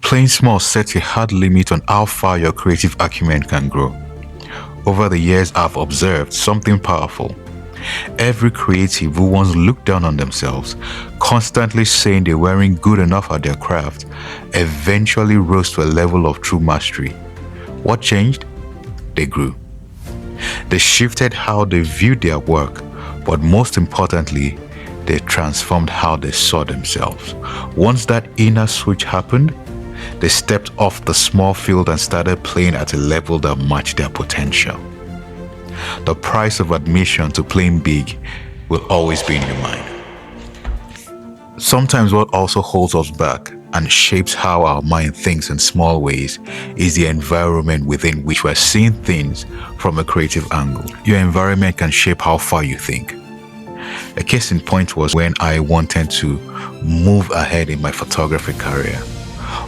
Playing small sets a hard limit on how far your creative acumen can grow. Over the years, I've observed something powerful. Every creative who once looked down on themselves, constantly saying they weren't good enough at their craft, eventually rose to a level of true mastery. What changed? They grew. They shifted how they viewed their work, but most importantly, they transformed how they saw themselves. Once that inner switch happened, they stepped off the small field and started playing at a level that matched their potential. The price of admission to playing big will always be in your mind. Sometimes what also holds us back and shapes how our mind thinks in small ways is the environment within which we're seeing things from a creative angle. Your environment can shape how far you think. A case in point was when I wanted to move ahead in my photography career.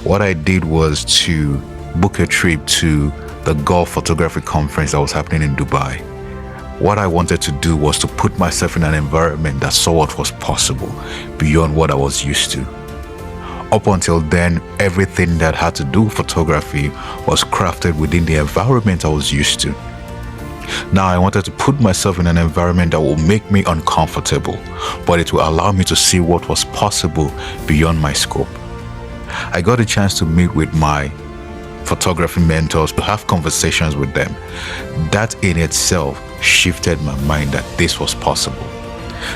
What I did was to book a trip to the golf photography conference that was happening in Dubai. What I wanted to do was to put myself in an environment that saw what was possible beyond what I was used to. Up until then, everything that had to do with photography was crafted within the environment I was used to. Now I wanted to put myself in an environment that will make me uncomfortable, but it will allow me to see what was possible beyond my scope. I got a chance to meet with my photography mentors, to have conversations with them. That in itself shifted my mind that this was possible.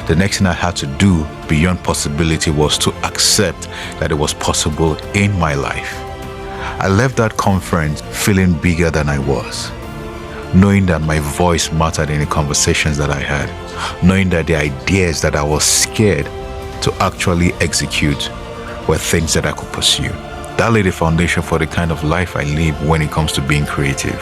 The next thing I had to do beyond possibility was to accept that it was possible in my life. I left that conference feeling bigger than I was, knowing that my voice mattered in the conversations that I had, knowing that the ideas that I was scared to actually execute were things that I could pursue. That laid the foundation for the kind of life I live when it comes to being creative.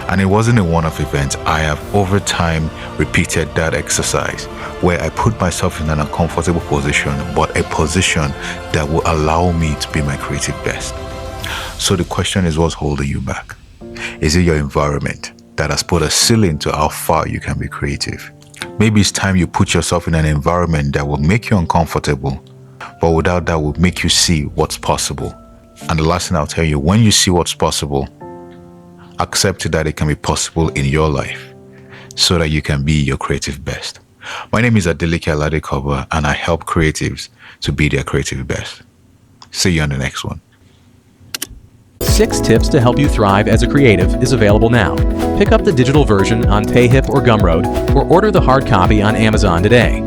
And it wasn't a one-off event. I have over time repeated that exercise where I put myself in an uncomfortable position, but a position that will allow me to be my creative best. So the question is, what's holding you back? Is it your environment that has put a ceiling to how far you can be creative? Maybe it's time you put yourself in an environment that will make you uncomfortable, but without that will make you see what's possible. And the last thing I'll tell you, when you see what's possible, accept that it can be possible in your life so that you can be your creative best. My name is Adeleke Aladekoba, and I help creatives to be their creative best. See you on the next one. 6 Tips to Help You Thrive as a Creative is available now. Pick up the digital version on PayHip or Gumroad, or order the hard copy on Amazon today.